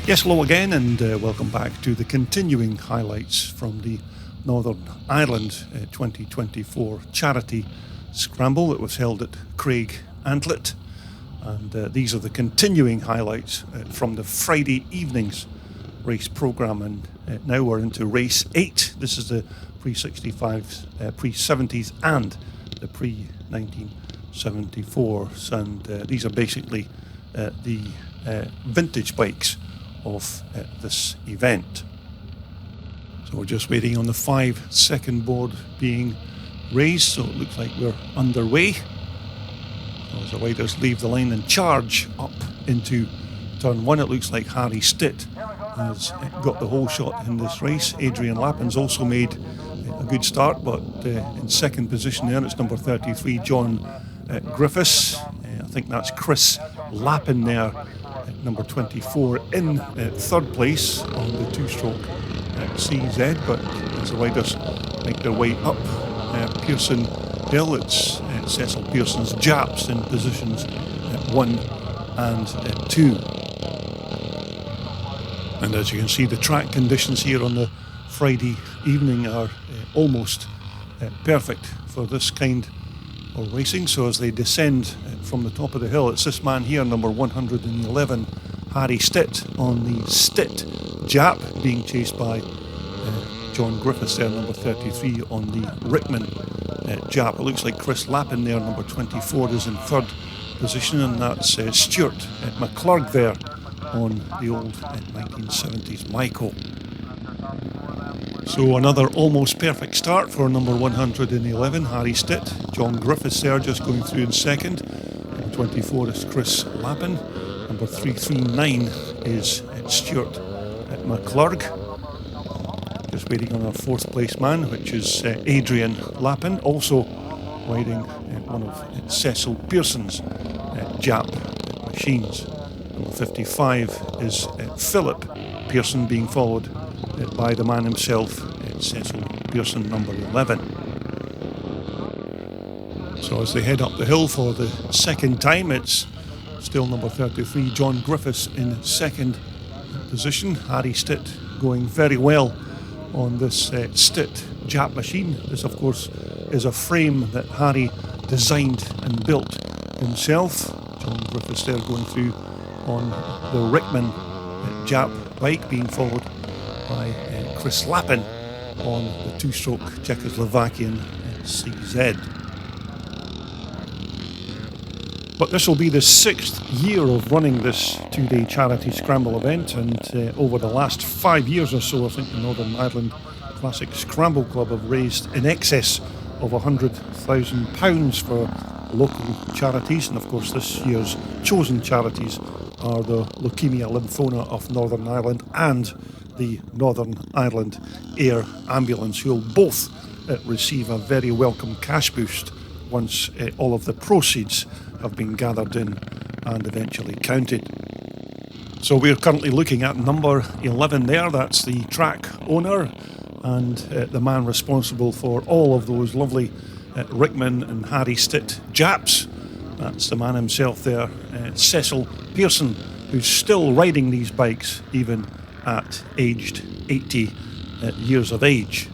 Yes, hello again, and welcome back to the continuing highlights from the Northern Ireland 2024 Charity Scramble that was held at Craigantlet. And these are the continuing highlights from the Friday evening's race programme. And now we're into race 8. This is the pre-65s, pre-70s and the pre-1974s. And these are basically the vintage bikes of this event. So we're just waiting on the 5-second board being raised, so it looks like we're underway. So as the riders leave the line and charge up into turn 1, it looks like Harry Stitt has got the whole shot in this race. Adrian Lappin's also made a good start, but in second position there it's number 33 John Griffiths. I think that's Chris Lappin there, number 24, in third place on the two-stroke CZ. But as the riders make their way up Pearson Hill, it's Cecil Pearson's Japs in positions 1 and 2. And as you can see, the track conditions here on the Friday evening are almost perfect for this kind of racing. So as they descend from the top of the hill, it's this man here, number 111, Harry Stitt, on the Stitt Jap, being chased by John Griffiths there, number 33, on the Rickman Jap. It looks like Chris Lappin there, number 24, is in third position, and that's Stuart McClurg there on the old 1970s Myco. So another almost perfect start for number 111, Harry Stitt. John Griffiths there just going through in second. Number 24 is Chris Lappin. Number 339 is Stuart McClurg. Just waiting on our fourth place man, which is Adrian Lappin, also riding one of Cecil Pearson's Jap machines. Number 55 is Philip Pearson, being followed by the man himself, Cecil Pearson, number 11. So as they head up the hill for the second time, it's still number 33, John Griffiths, in second position. Harry Stitt going very well on this Stitt Jap machine. This, of course, is a frame that Harry designed and built himself. John Griffiths there going through on the Rickman Jap bike, being followed by Chris Lappin on the two-stroke Czechoslovakian CZ. But this will be the 6th year of running this two-day charity scramble event, and over the last 5 years or so, I think the Northern Ireland Classic Scramble Club have raised in excess of £100,000 for local charities. And of course this year's chosen charities are the Leukemia Lymphoma of Northern Ireland and the Northern Ireland Air Ambulance, who will both receive a very welcome cash boost once all of the proceeds have been gathered in and eventually counted. So we're currently looking at number 11 there. That's the track owner and the man responsible for all of those lovely Rickman and Harry Stitt Japs. That's the man himself there, Cecil Pearson, who's still riding these bikes even at aged 80 years of age.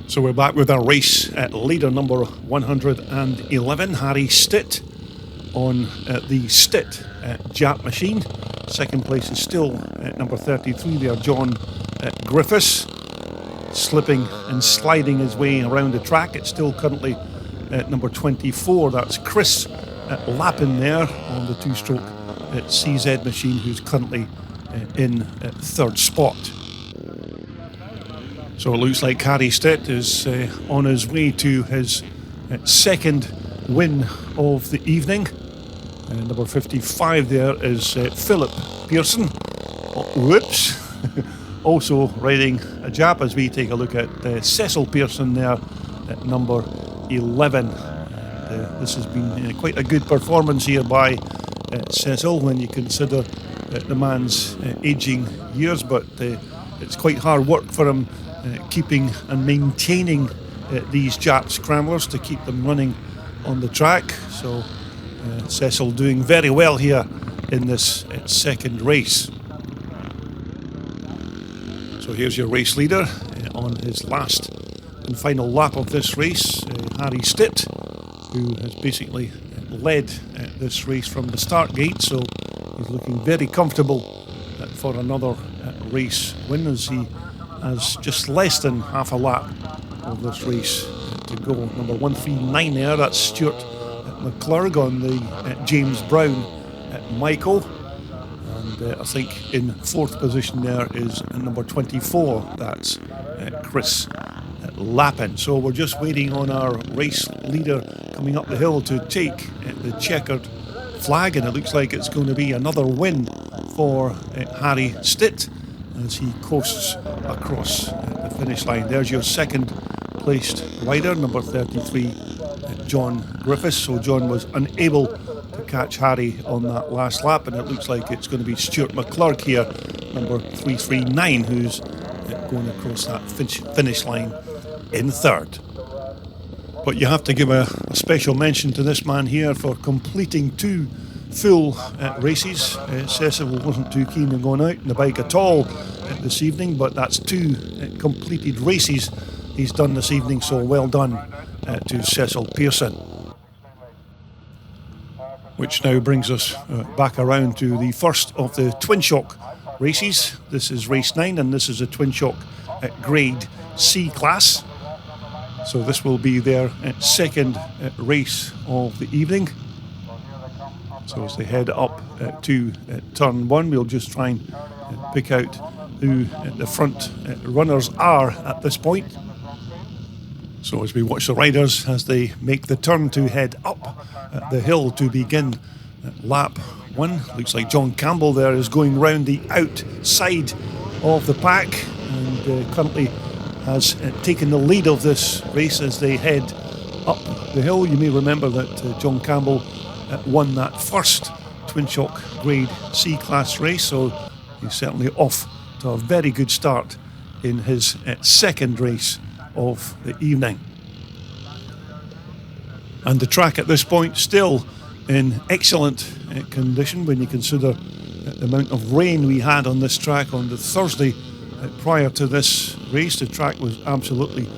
So we're back with our race leader, number 111, Harry Stitt, on the Stitt Jap machine. Second place is still number 33 there, John Griffiths, slipping and sliding his way around the track. It's still currently number 24, that's Chris Lappin there on the two-stroke CZ machine, who's currently in third spot. So it looks like Harry Stitt is on his way to his second win of the evening. Number 55 there is Philip Pearson. Whoops. Also riding a Jap, as we take a look at Cecil Pearson there at number 11. This has been quite a good performance here by Cecil when you consider the man's ageing years, but it's quite hard work for him keeping and maintaining these Jap scramblers to keep them running on the track. So Cecil doing very well here in this second race. So here's your race leader on his last and final lap of this race, Harry Stitt, who has basically led this race from the start gate, so he's looking very comfortable for another race win, as he has just less than half a lap of this race to go. Number 139 there, that's Stuart McClurg on the James Brown Michael. I think in fourth position there is number 24, that's Chris Lappin. So we're just waiting on our race leader coming up the hill to take the checkered flag, and it looks like it's going to be another win for Harry Stitt as he coasts across the finish line. There's your second placed rider, number 33, John Griffiths. So John was unable to catch Harry on that last lap, and it looks like it's going to be Stuart McClurg here, number 339, who's going across that finish line in third. But you have to give a special mention to this man here for completing two full races. Cecil wasn't too keen on going out in the bike at all this evening, but that's two completed races he's done this evening, so well done to Cecil Pearson. Which now brings us back around to the first of the Twin Shock races. This is race 9, and this is a Twin Shock grade C class. So this will be their second race of the evening. So as they head up to turn 1, we'll just try and pick out who the front runners are at this point. So as we watch the riders as they make the turn to head up the hill to begin lap 1. Looks like John Campbell there is going round the outside of the pack, and currently has taken the lead of this race as they head up the hill. You may remember that John Campbell won that first Twin Shock grade C class race, so he's certainly off to a very good start in his second race of the evening. And the track at this point still in excellent condition when you consider the amount of rain we had on this track on the Thursday prior to this race. The track was absolutely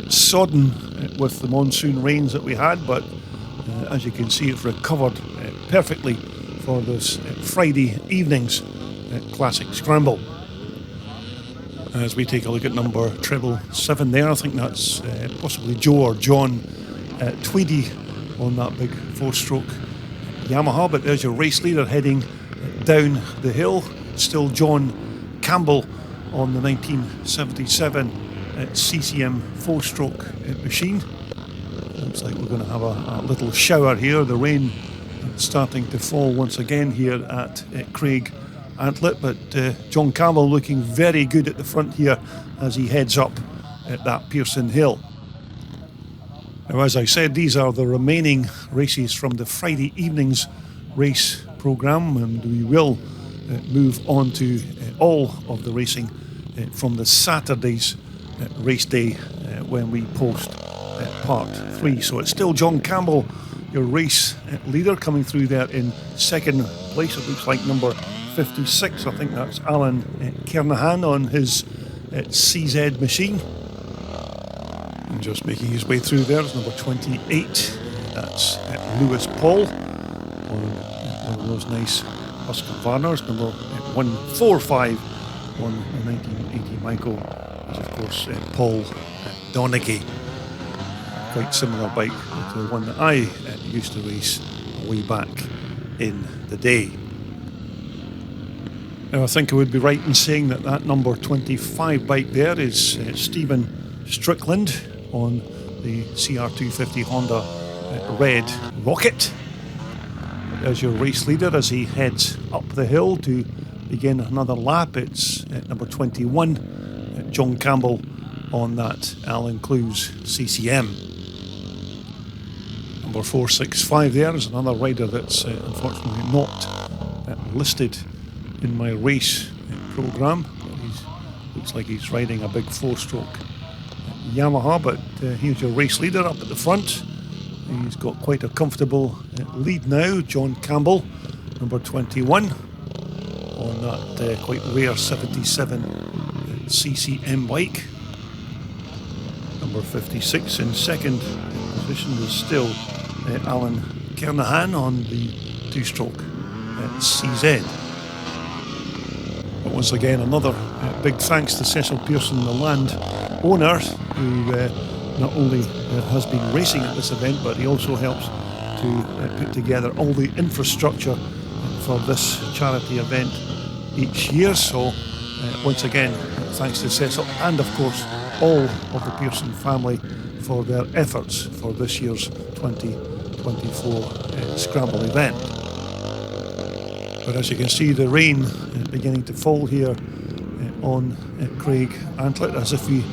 sodden with the monsoon rains that we had, but as you can see, it's recovered perfectly for this Friday evening's Classic Scramble. As we take a look at number 777 there, I think that's possibly Joe or John Tweedy on that big 4-stroke Yamaha. But there's your race leader heading down the hill. Still John Campbell on the 1977 CCM 4-stroke machine. Looks like we're going to have a little shower here. The rain starting to fall once again here at Craigantlet, but John Campbell looking very good at the front here as he heads up at that Pearson Hill. Now, as I said, these are the remaining races from the Friday evening's race programme, and we will move on to all of the racing from the Saturday's race day when we post part 3. So it's still John Campbell, your race leader, coming through there in second place. It looks like number 56, I think that's Alan Kernahan on his CZ machine. And just making his way through there is number 28, that's Lewis Paul on one of those nice Husqvarnas. Number 145 on the 1980 Michael is of course Paul Donaghy. Quite similar bike to the one that I used to race way back in the day. Now I think I would be right in saying that that number 25 bike there is Stephen Strickland on the CR250 Honda Red Rocket. There's your race leader as he heads up the hill to begin another lap. It's number 21, John Campbell on that Alan Clues CCM. Number 465 there is another rider that's unfortunately not listed in my race programme. Looks like he's riding a big 4-stroke Yamaha, but here's your race leader up at the front. He's got quite a comfortable lead now, John Campbell, number 21, on that quite rare 77 CCM bike. Number 56 in second position is still Alan Kernahan on the two-stroke CZ. But once again, another big thanks to Cecil Pearson, the land owner, who not only has been racing at this event, but he also helps to put together all the infrastructure for this charity event each year. So once again, thanks to Cecil and of course all of the Pearson family for their efforts for this year's 2024 Scramble event. But as you can see, the rain beginning to fall here on Craigantlet, as if we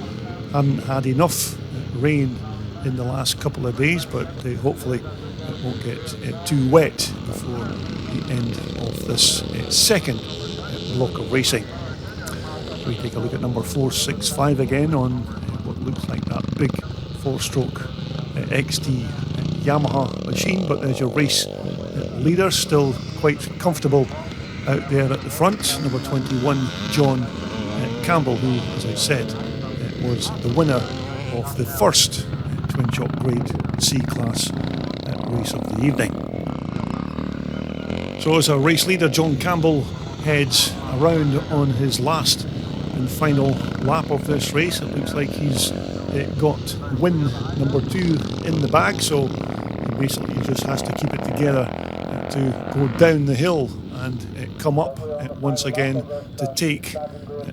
hadn't had enough rain in the last couple of days, but hopefully it won't get too wet before the end of this second block of racing. We take a look at number 465 again on what looks like that big four-stroke XT Yamaha machine, but there's your race leader, still quite comfortable out there at the front, number 21 John Campbell, who, as I said, was the winner of the first Twin Shock Grade C-Class race of the evening. So as a race leader, John Campbell heads around on his last and final lap of this race. It looks like he's got win number 2 in the bag, so he basically just has to keep it together to go down the hill and come up once again to take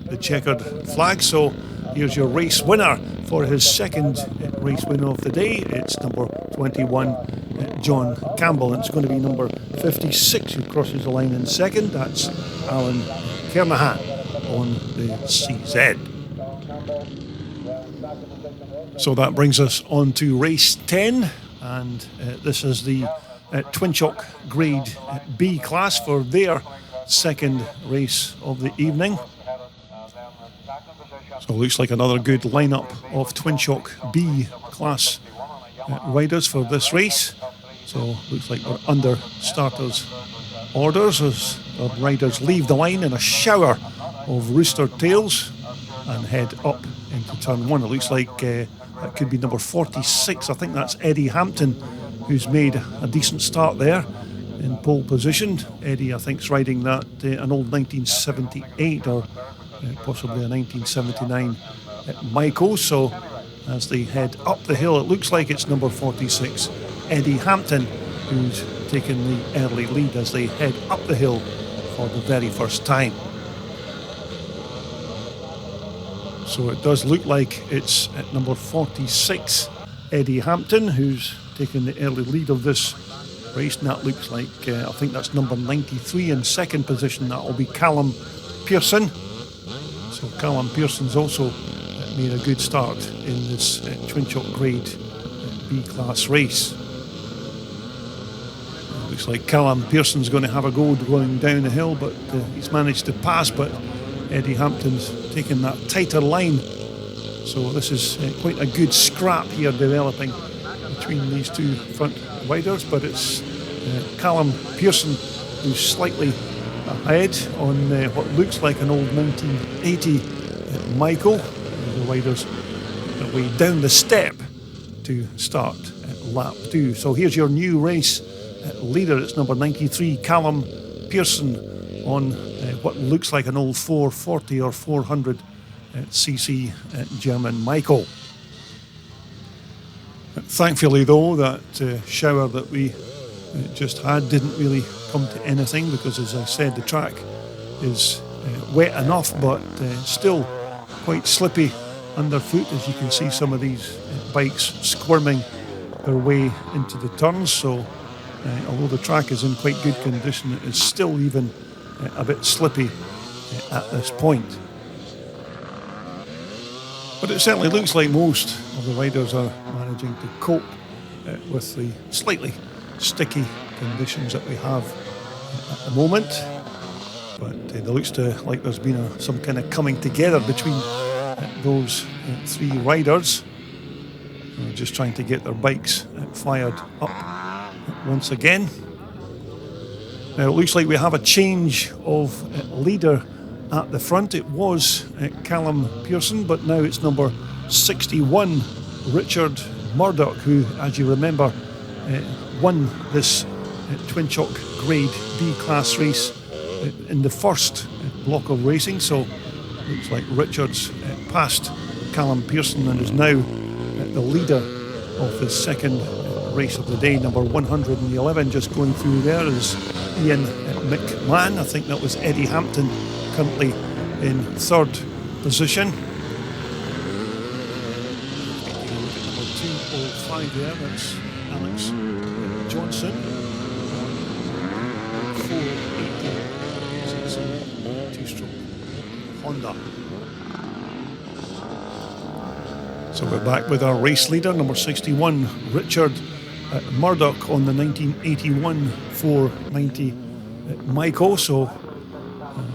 the checkered flag. So here's your race winner for his second race win of the day. It's number 21 John Campbell, and it's going to be number 56 who crosses the line in second. That's Alan Kernahan on the CZ. So that brings us on to race 10, and this is the Twin Shock Grade B class for their second race of the evening. So it looks like another good lineup of Twin Shock B class riders for this race. So looks like we're under starters orders as our riders leave the line in a shower of rooster tails and head up into turn 1. It looks like that could be number 46. I think that's Eddie Hampton, who's made a decent start there in pole position. Eddie, I think, is riding that an old 1978 or possibly a 1979 Michael. So as they head up the hill, it looks like it's number 46, Eddie Hampton, who's taken the early lead as they head up the hill for the very first time. So it does look like it's at number 46, Eddie Hampton, who's taken the early lead of this race, and that looks like, I think that's number 93 in second position. That will be Callum Pearson. So Callum Pearson's also made a good start in this Twin Shock Grade B class race. Looks like Callum Pearson's going to have a go going down the hill, but he's managed to pass, but Eddie Hampton's taken that tighter line. So this is quite a good scrap here developing between these two front riders, but it's Callum Pearson who's slightly ahead on what looks like an old 1980 Michael. The riders are way down the step to start lap 2. So here's your new race leader. It's number 93, Callum Pearson, on what looks like an old 440 or 400 cc German Michael. Thankfully though, that shower that we just had didn't really come to anything, because as I said, the track is wet enough, but still quite slippy underfoot, as you can see some of these bikes squirming their way into the turns. So although the track is in quite good condition, it is still even a bit slippy at this point. But it certainly looks like most of the riders are managing to cope with the slightly sticky conditions that we have at the moment. But there looks like there's been some kind of coming together between those three riders. Just trying to get their bikes fired up once again. Now it looks like we have a change of leader at the front. It was Callum Pearson, but now it's number 61, Richard Murdoch, who, as you remember, won this Twin Chalk Grade B class race in the first block of racing. So looks like Richard's passed Callum Pearson and is now the leader of the second race of the day. Number 111 just going through there is Ian McMahon. I think that was Eddie Hampton, currently in third position. Number 205 there, that's Alex Johnson. 480 two-stroke Honda. So we're back with our race leader, number 61, Richard Murdoch, on the 1981 490 Maiko. So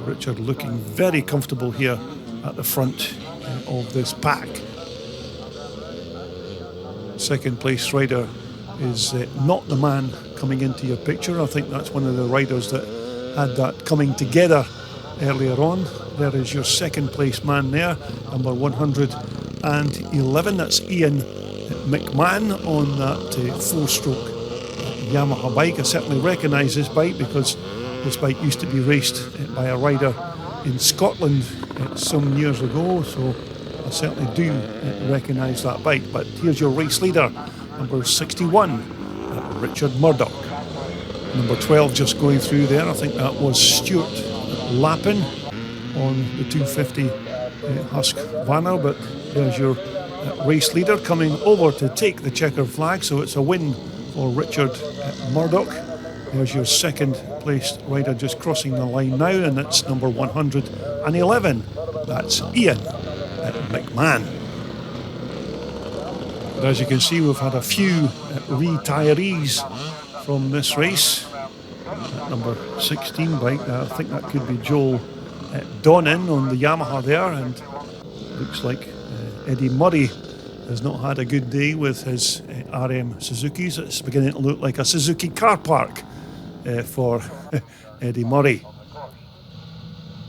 Richard looking very comfortable here at the front of this pack. Second place rider is not the man coming into your picture. I think that's one of the riders that had that coming together earlier on. There is your second place man there, number 111. That's Ian McMahon on that four-stroke Yamaha bike. I certainly recognise this bike because this bike used to be raced by a rider in Scotland some years ago, so I certainly do recognise that bike. But here's your race leader, number 61, Richard Murdoch. Number 12 just going through there, I think that was Stuart Lappin on the 250 Husqvarna, but there's your race leader coming over to take the checkered flag, so it's a win for Richard Murdoch. There's your second placed rider just crossing the line now, and it's number 111. That's Ian McMahon. But as you can see, we've had a few retirees from this race. That number 16 bike, I think that could be Joel Donnan on the Yamaha there, and looks like Eddie Murray has not had a good day with his RM Suzukis. It's beginning to look like a Suzuki car park for Eddie Murray.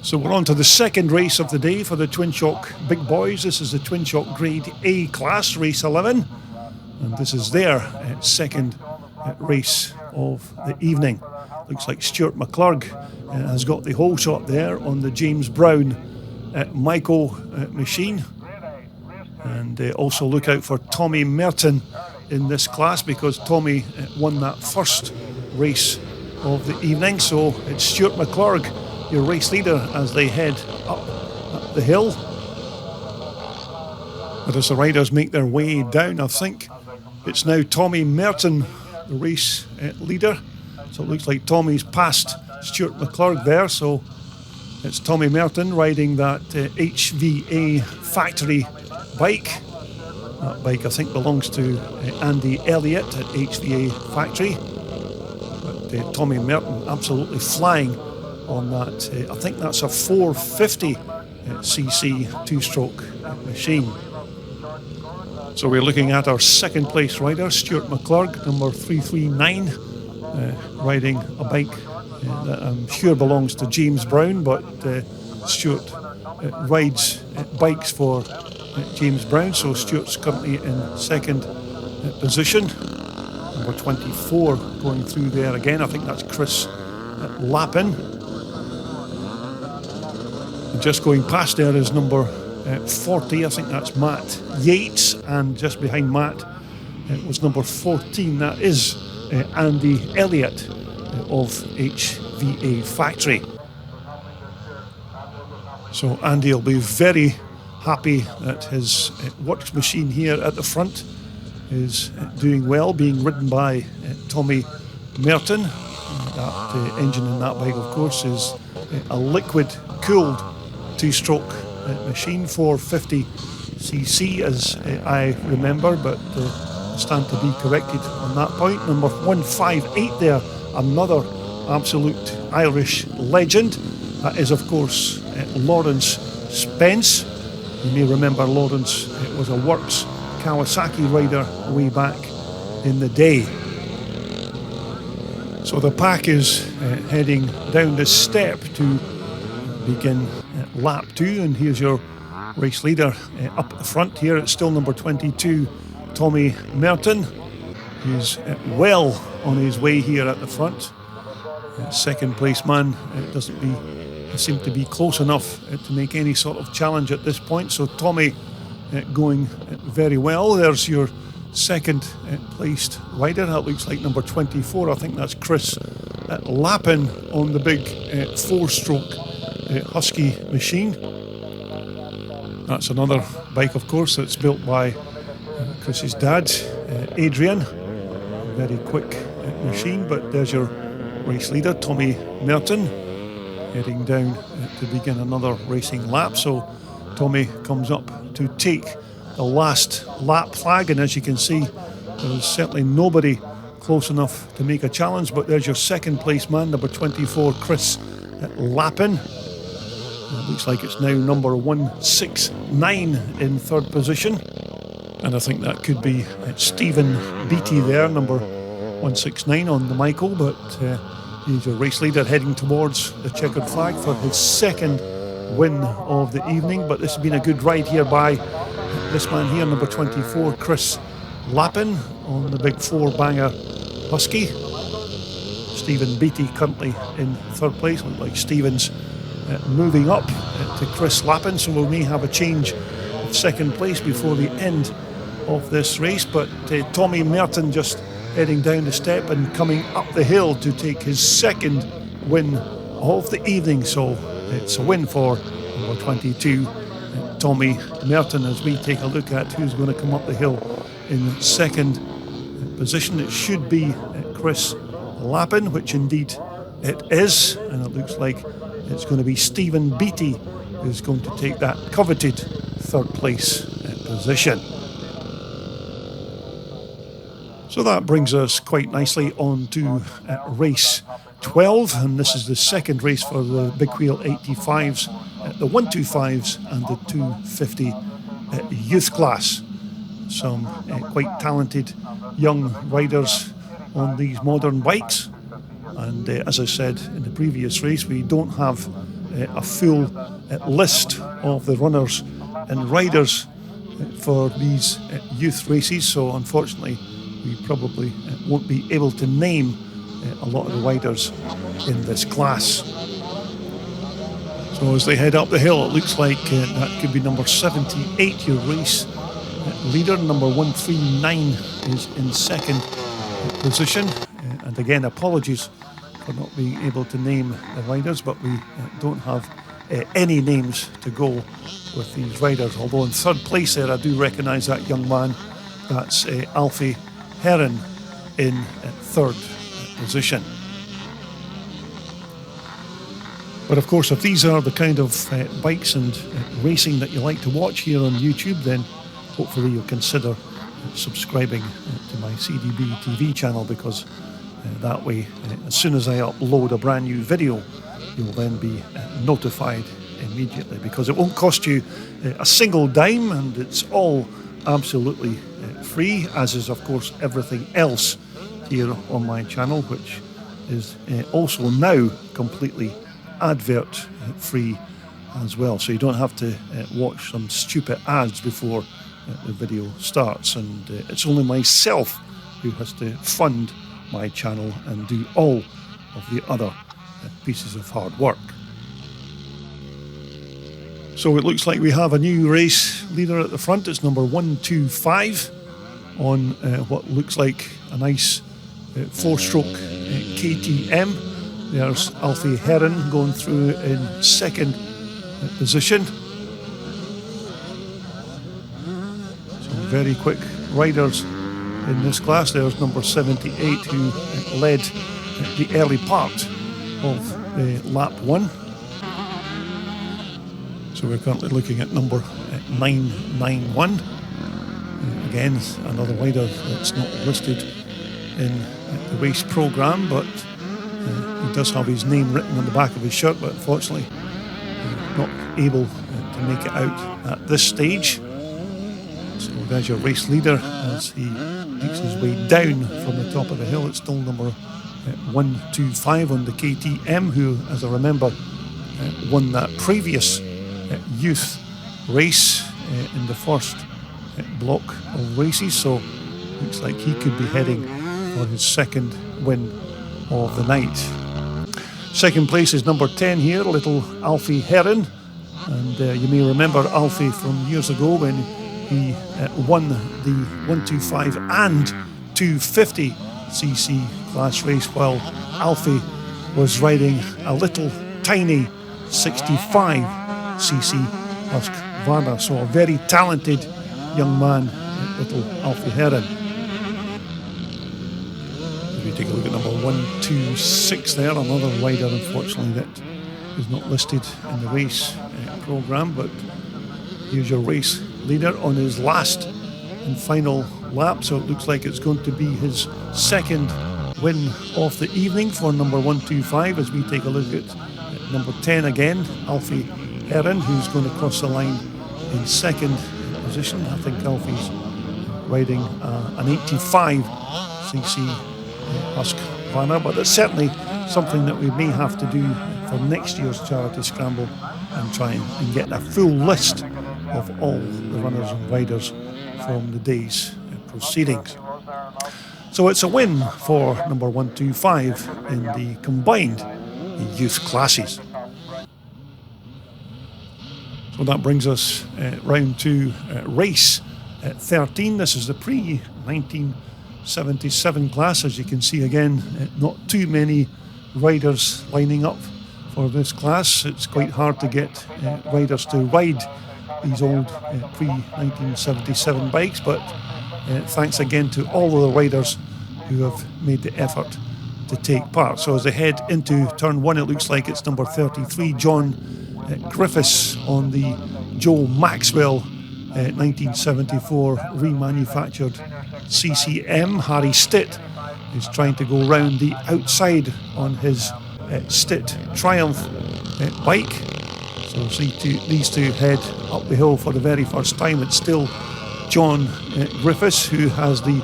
So we're on to the second race of the day for the Twin Chalk Big Boys. This is the Twin Chalk Grade A class, race 11, and this is their second race of the evening. Looks like Stuart McClurg has got the whole shot there on the James Brown Maiko machine. And also look out for Tommy Merton in this class, because Tommy won that first race of the evening. So it's Stuart McClurg, your race leader, as they head up the hill. But as the riders make their way down, I think it's now Tommy Merton, the race leader. So it looks like Tommy's passed Stuart McClurg there. So it's Tommy Merton riding that HVA factory bike. That bike I think belongs to Andy Elliott at HVA Factory. But Tommy Merton absolutely flying on that. I think that's a 450cc two-stroke machine. So we're looking at our second place rider, Stuart McClurg, number 339, riding a bike that I'm sure belongs to James Brown, but Stuart rides bikes for James Brown, so Stuart's currently in second position. Number 24 going through there again, I think that's Chris Lappin. And just going past there is number 40, I think that's Matt Yates, and just behind Matt was number 14, that is Andy Elliott of HVA Factory. So Andy will be very happy that his works machine here at the front is doing well, being ridden by Tommy Merton. That engine in that bike, of course, is a liquid-cooled two-stroke machine, 450cc as I remember, but stand to be corrected on that point. Number 158 there, another absolute Irish legend. That is, of course, Lawrence Spence. You may remember Lawrence was a Works Kawasaki rider way back in the day. So the pack is heading down the step to begin lap 2, and here's your race leader up at the front here. It's still number 22, Tommy Merton, who's well on his way here at the front. Second place man doesn't seem to be close enough to make any sort of challenge at this point. So Tommy going very well. There's your second placed rider. That looks like number 24. I think that's Chris Lappin on the big 4-stroke Husky machine. That's another bike, of course, that's built by Chris's dad, Adrian. Very quick machine, but there's your race leader, Tommy Merton, heading down to begin another racing lap. So Tommy comes up to take the last lap flag, and as you can see, there's certainly nobody close enough to make a challenge, but there's your second place man, number 24, Chris Lappin. It looks like it's now number 169 in third position, and I think that could be Stephen Beattie there, number 169 on the Michael, but he's your race leader heading towards the checkered flag for his second win of the evening. But this has been a good ride here by this man here, number 24, Chris Lappin, on the big 4-banger Husky. Stephen Beattie currently in third place. Looks like Stephen's moving up to Chris Lappin, so we may have a change of second place before the end of this race. But Tommy Merton just heading down the step and coming up the hill to take his second win of the evening. So it's a win for number 22, Tommy Merton, as we take a look at who's going to come up the hill in second position. It should be Chris Lappin, which indeed it is, and it looks like it's going to be Stephen Beattie who's going to take that coveted third place position. So that brings us quite nicely on to race 12, and this is the second race for the Big Wheel 85s, the 125s and the 250 youth class. Some quite talented young riders on these modern bikes, and as I said in the previous race, we don't have a full list of the runners and riders for these youth races, so unfortunately we probably won't be able to name a lot of the riders in this class. So as they head up the hill, it looks like that could be number 78, your race leader. Number 139 is in second position. And again, apologies for not being able to name the riders, but we don't have any names to go with these riders. Although in third place there, I do recognise that young man. That's Alfie Heron in third position. But of course, if these are the kind of bikes and racing that you like to watch here on YouTube, then hopefully you'll consider subscribing to my CDB TV channel, because that way, as soon as I upload a brand new video, you'll then be notified immediately, because it won't cost you a single dime, and it's all absolutely free, as is of course everything else here on my channel, which is also now completely advert free as well, so you don't have to watch some stupid ads before the video starts, and it's only myself who has to fund my channel and do all of the other pieces of hard work. So it looks like we have a new race leader at the front. It's number 125 on what looks like a nice 4-stroke KTM. There's Alfie Heron going through in second position. Some very quick riders in this class. There's number 78 who led the early part of lap 1. So we're currently looking at number 991. Again, another rider that's not listed in the race programme, but he does have his name written on the back of his shirt, but unfortunately not able to make it out at this stage. So there's your race leader as he makes his way down from the top of the hill. It's still number 125 on the KTM, who, as I remember, won that previous youth race in the first block of races, so looks like he could be heading for his second win of the night. Second place is number 10 here, little Alfie Heron, and you may remember Alfie from years ago when he won the 125 and 250cc class race, while Alfie was riding a little tiny 65cc Husqvarna, so a very talented young man, little Alfie Heron. If you take a look at number 126 there, another rider unfortunately that is not listed in the race programme, but here's your race leader on his last and final lap, so it looks like it's going to be his second win of the evening for number 125 as we take a look at number 10 again, Alfie Heron, who's going to cross the line in second position. I think Alfie's riding an 85cc Husqvarna, but it's certainly something that we may have to do for next year's Charity Scramble and try and get a full list of all the runners and riders from the day's proceedings. So it's a win for number 125 in the combined youth classes. So that brings us round to race 13. This is the pre-1977 class. As you can see again, not too many riders lining up for this class. It's quite hard to get riders to ride these old pre-1977 bikes, but thanks again to all of the riders who have made the effort to take part. So as they head into turn one, it looks like it's number 33, John Griffiths, on the Joe Maxwell 1974 remanufactured CCM. Harry Stitt is trying to go round the outside on his Stitt Triumph bike. So these two head up the hill for the very first time. It's still John Griffiths who has the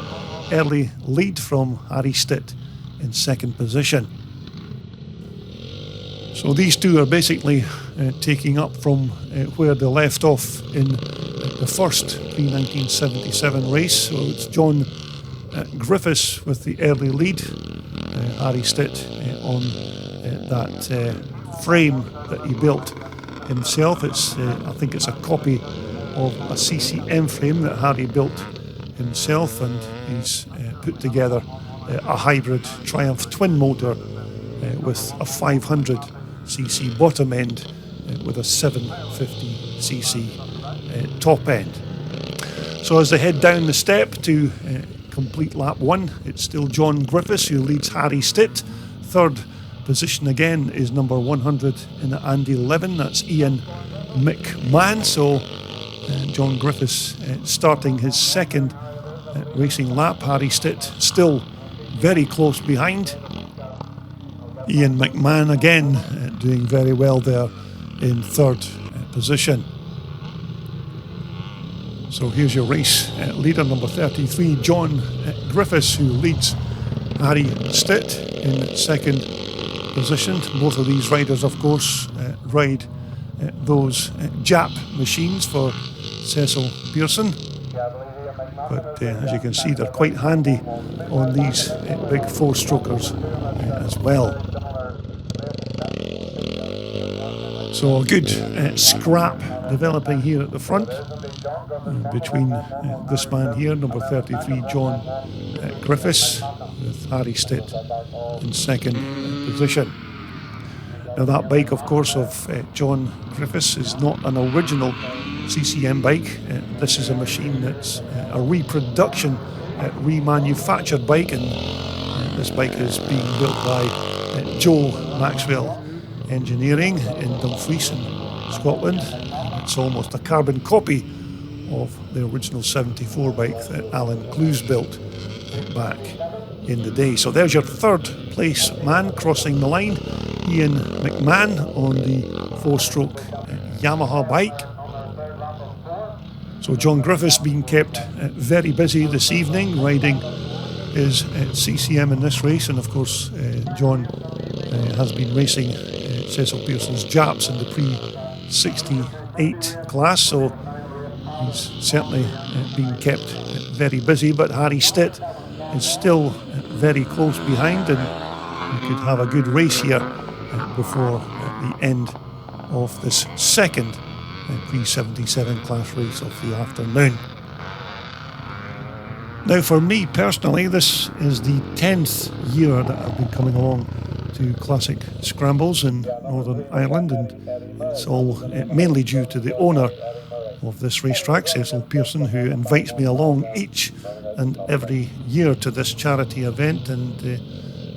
early lead from Harry Stitt in second position. So these two are basically taking up from where they left off in the first pre-1977 race. So it's John Griffiths with the early lead, Harry Stitt on that frame that he built himself. It's I think it's a copy of a CCM frame that Harry built himself, and he's put together a hybrid Triumph twin motor with a 500cc bottom end with a 750cc top end. So as they head down the step to complete lap one, it's still John Griffiths who leads Harry Stitt. Third position again is number 100 in the Andy 11, that's Ian McMahon. So John Griffiths starting his second racing lap. Harry Stitt still very close behind. Ian McMahon again doing very well there in third position. So here's your race leader, number 33, John Griffiths, who leads Harry Stitt in second position. Both of these riders, of course, ride those Jap machines for Cecil Pearson. But as you can see, they're quite handy on these big four-strokers as well. So a good scrap developing here at the front between this man here, number 33, John Griffiths, with Harry Stitt in second position. Now that bike, of course, of John Griffiths is not an original CCM bike. This is a machine that's a reproduction, remanufactured bike, and this bike is being built by Joe Maxwell Engineering in Dumfries in Scotland. It's almost a carbon copy of the original 74 bike that Alan Clues built back in the day. So there's your third place man crossing the line, Ian McMahon on the four-stroke Yamaha bike. So John Griffiths being kept very busy this evening, riding his CCM in this race, and of course John has been racing Cecil Pearson's Japs in the pre-60 8 class, so he's certainly been kept very busy. But Harry Stitt is still very close behind, and we could have a good race here before the end of this second pre-77 class race of the afternoon. Now, for me personally, this is the 10th year that I've been coming along to classic scrambles in Northern Ireland, and it's all mainly due to the owner of this racetrack, Cecil Pearson, who invites me along each and every year to this charity event, and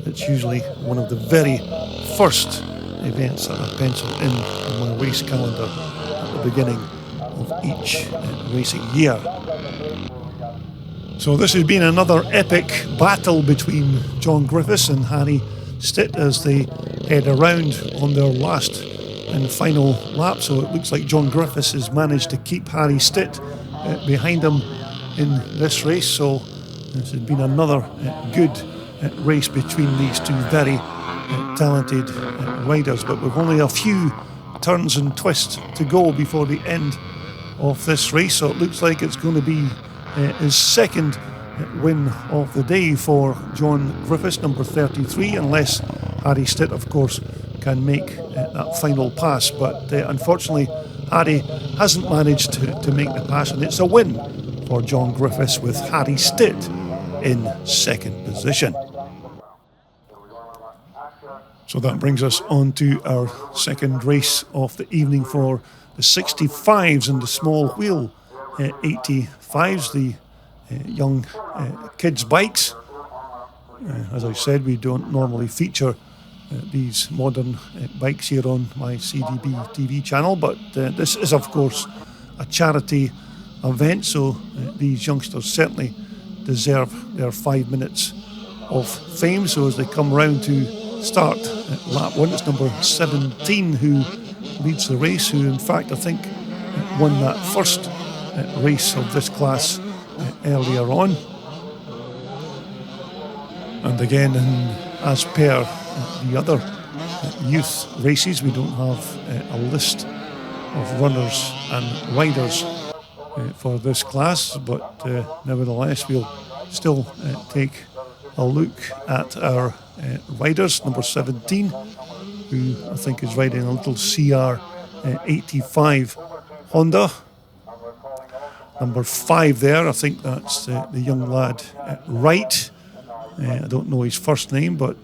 it's usually one of the very first events that I pencil in my race calendar at the beginning of each racing year. So this has been another epic battle between John Griffiths and Harry Stitt as they head around on their last and final lap. So it looks like John Griffiths has managed to keep Harry Stitt behind him in this race. So this has been another good race between these two very talented riders. But with only a few turns and twists to go before the end of this race, so it looks like it's going to be his second win of the day for John Griffiths, number 33, unless Harry Stitt, of course, can make that final pass. But unfortunately, Harry hasn't managed to make the pass, and it's a win for John Griffiths with Harry Stitt in second position. So that brings us on to our second race of the evening for the 65s and the small wheel 85s, the young kids' bikes. As I said, we don't normally feature these modern bikes here on my CDB TV channel, but this is, of course, a charity event, so these youngsters certainly deserve their 5 minutes of fame. So as they come round to start lap 1, it's number 17 who leads the race, who in fact I think won that first race of this class earlier on. And again, as per the other youth races, we don't have a list of runners and riders for this class, but nevertheless we'll still take a look at our riders. Number 17, who I think is riding a little CR85 Honda. Number 5 there, I think that's the young lad Wright. I don't know his first name, but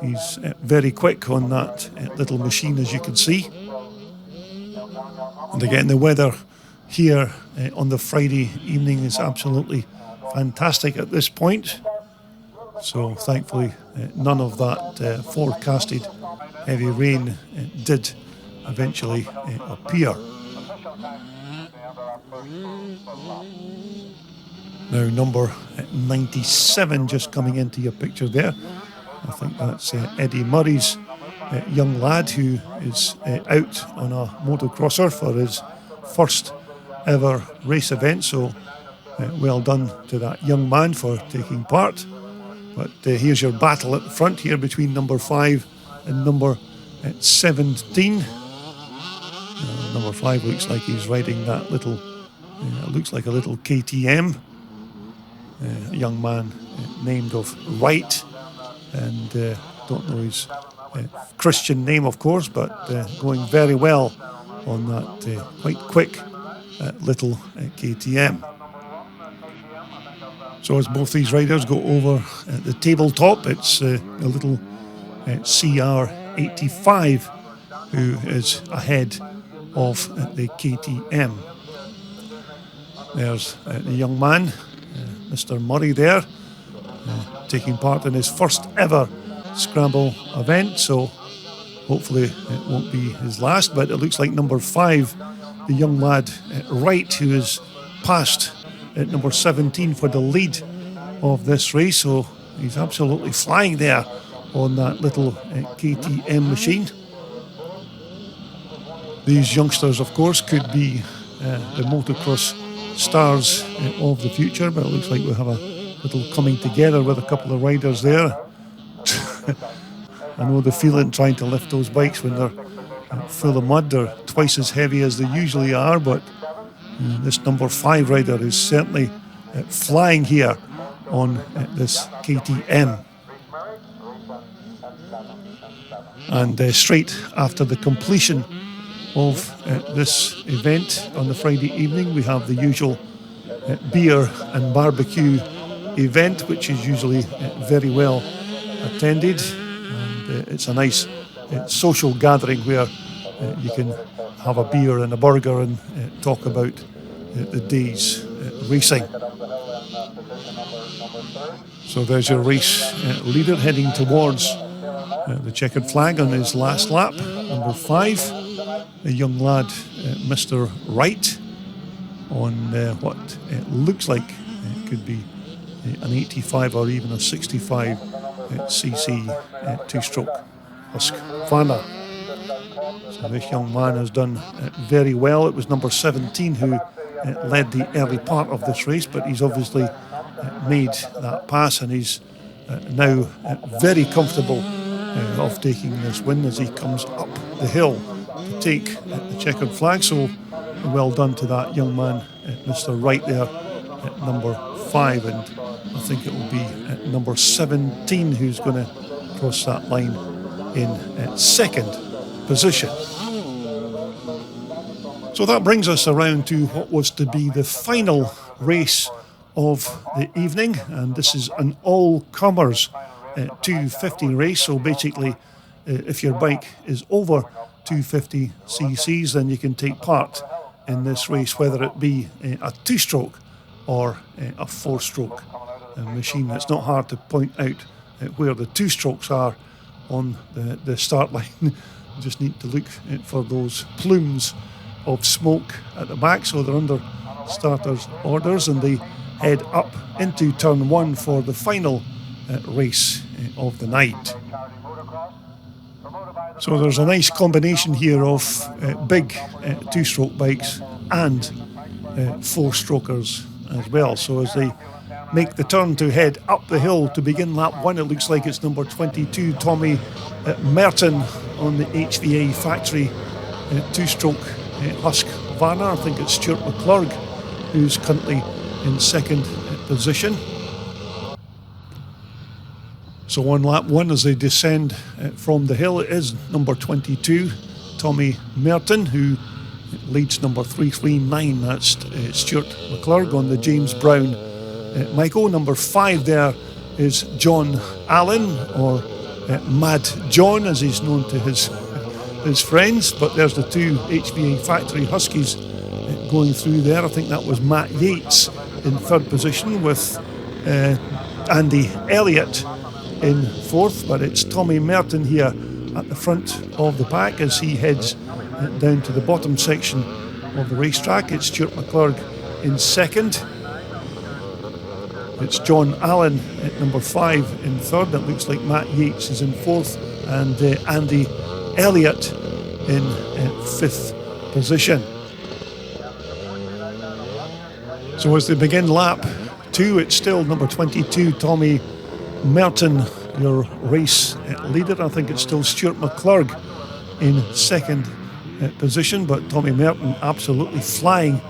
he's very quick on that little machine, as you can see. And again, the weather here on the Friday evening is absolutely fantastic at this point. So thankfully, none of that forecasted heavy rain did eventually appear. Now, number 97 just coming into your picture there. I think that's Eddie Murray's young lad who is out on a motocrosser for his first ever race event. So well done to that young man for taking part. But here's your battle at the front here between number 5 and number 17. Number 5 looks like he's riding that little, looks like a little KTM. A young man named of Wright, and don't know his Christian name, of course, but going very well on that quite quick little KTM. So as both these riders go over the tabletop, it's a little CR85 who is ahead of the KTM. There's the young man, Mr. Murray there, taking part in his first ever scramble event, so hopefully it won't be his last. But it looks like number 5, the young lad Wright, who is passed at number 17 for the lead of this race, so he's absolutely flying there on that little KTM machine. These youngsters, of course, could be the motocross stars of the future, but it looks like we have a little coming together with a couple of riders there. I know the feeling trying to lift those bikes when they're full of mud. They're twice as heavy as they usually are, but this number 5 rider is certainly flying here on this KTM. And straight after the completion of this event on the Friday evening, we have the usual beer and barbecue event, which is usually very well attended. And it's a nice social gathering where you can have a beer and a burger and talk about the day's racing. So there's your race leader heading towards the checkered flag on his last lap, number 5, a young lad, Mr. Wright, on what looks like it could be an 85 or even a 65 cc two-stroke Husqvarna. So this young man has done very well. It was number 17 who led the early part of this race, but he's obviously made that pass, and he's now very comfortable of taking this win as he comes up the hill to take the checkered flag. So well done to that young man, Mr. Wright there at number 5, and I think it will be at number 17 who's going to cross that line in second position. So that brings us around to what was to be the final race of the evening, and this is an all-comers 250 race. So basically, if your bike is over 250 cc's, then you can take part in this race, whether it be a two-stroke or a four-stroke machine. It's not hard to point out where the two strokes are on the start line. You just need to look for those plumes of smoke at the back. So they're under starters' orders, and they head up into turn 1 for the final race of the night. So there's a nice combination here of big two-stroke bikes and four-strokers as well. So as they make the turn to head up the hill to begin lap 1, it looks like it's number 22, Tommy Merton, on the HVA factory two-stroke Husqvarna. I think it's Stuart McClurg who's currently in second position. So on lap 1, as they descend from the hill, it is number 22, Tommy Merton, who leads number 339. That's Stuart McClurg on the James Brown Michael. Number 5 there is John Allen, or Mad John as he's known to his friends. But there's the two HVA factory Huskies going through there. I think that was Matt Yates in third position, with Andy Elliott in fourth, but it's Tommy Merton here at the front of the pack as he heads down to the bottom section of the racetrack. It's Stuart McClurg in second. It's John Allen at number 5 in third. It looks like Matt Yates is in fourth, and Andy Elliott in fifth position. So as they begin lap 2, it's still number 22, Tommy Merton, your race leader. I think it's still Stuart McClurg in second position, but Tommy Merton absolutely flying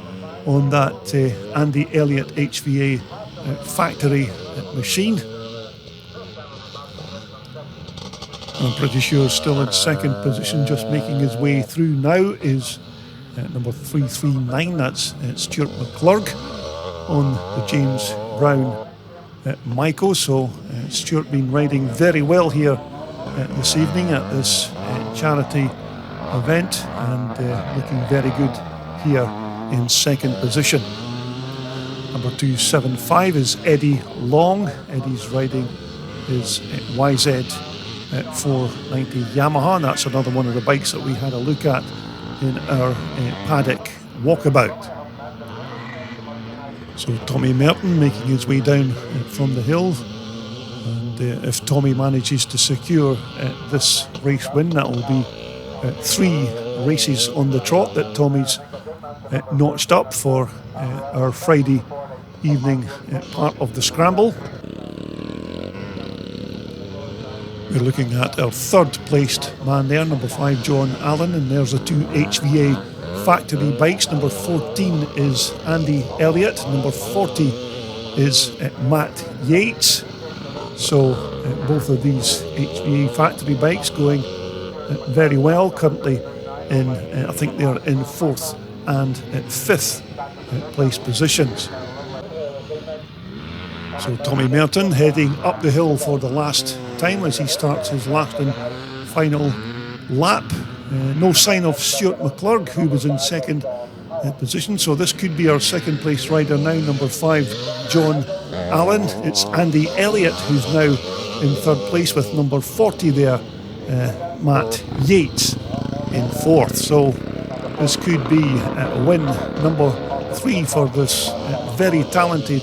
on that Andy Elliott HVA factory machine. I'm pretty sure still in second position, just making his way through now, is number 339. That's Stuart McClurg on the James Brown Michael. So Stuart been riding very well here this evening at this charity event, and looking very good here in second position. Number 275 is Eddie Long. Eddie's riding his YZ 490 Yamaha, and that's another one of the bikes that we had a look at in our paddock walkabout. So Tommy Merton making his way down from the hill, and if Tommy manages to secure this race win, that will be 3 races on the trot that Tommy's notched up for our Friday evening part of the scramble. We're looking at our third placed man there, number 5 John Allen, and there's the two HVA factory bikes. Number 14 is Andy Elliott, number 40 is Matt Yates. So both of these HVA factory bikes going very well, currently in, I think they're in 4th and 5th place positions. So Tommy Merton heading up the hill for the last time as he starts his last and final lap. No sign of Stuart McClurg, who was in second position, so this could be our second place rider now, number 5 John Allen. It's Andy Elliott who's now in third place with number 40 there, Matt Yates in 4th. So this could be a win number 3 for this very talented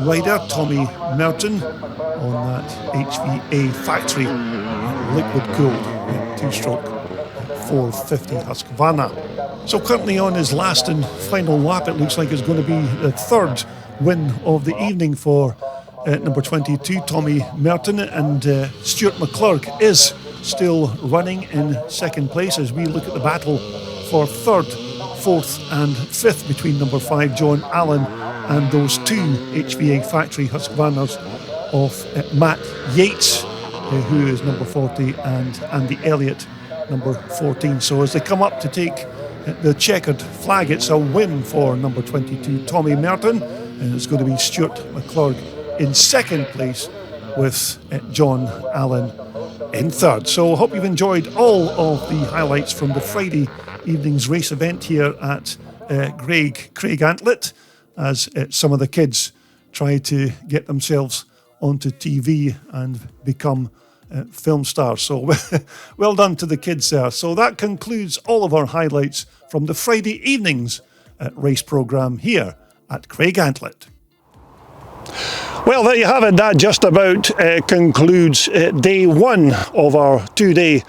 rider, Tommy Merton, on that HVA factory liquid cooled 2-stroke 450 Husqvarna. So currently on his last and final lap, it looks like it's going to be the third win of the evening for number 22 Tommy Merton, and Stuart McClurg is still running in second place as we look at the battle for third, 4th and 5th between number 5 John Allen and those two HVA factory Husqvarnas of Matt Yates, who is number 40, and Andy Elliott, number 14. So as they come up to take the checkered flag, it's a win for number 22 Tommy Merton, and it's going to be Stuart McClurg in second place with John Allen in third. So I hope you've enjoyed all of the highlights from the Friday evening's race event here at Craigantlet, as some of the kids try to get themselves onto TV and become film stars. So well done to the kids there. So that concludes all of our highlights from the Friday evening's race programme here at Craigantlet. Well, there you have it. That just about concludes day one of our 2-day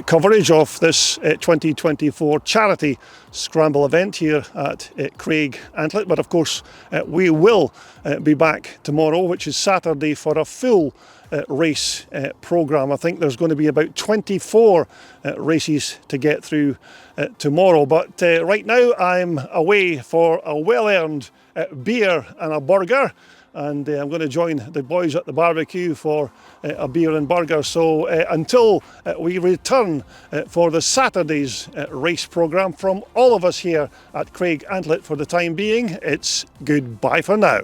coverage of this 2024 Charity Scramble event here at Craigantlet. But of course, we will be back tomorrow, which is Saturday, for a full race programme. I think there's going to be about 24 races to get through tomorrow. But right now, I'm away for a well-earned beer and a burger. And I'm going to join the boys at the barbecue for a beer and burger. So until we return for the Saturday's race programme, from all of us here at Craigantlet for the time being, it's goodbye for now.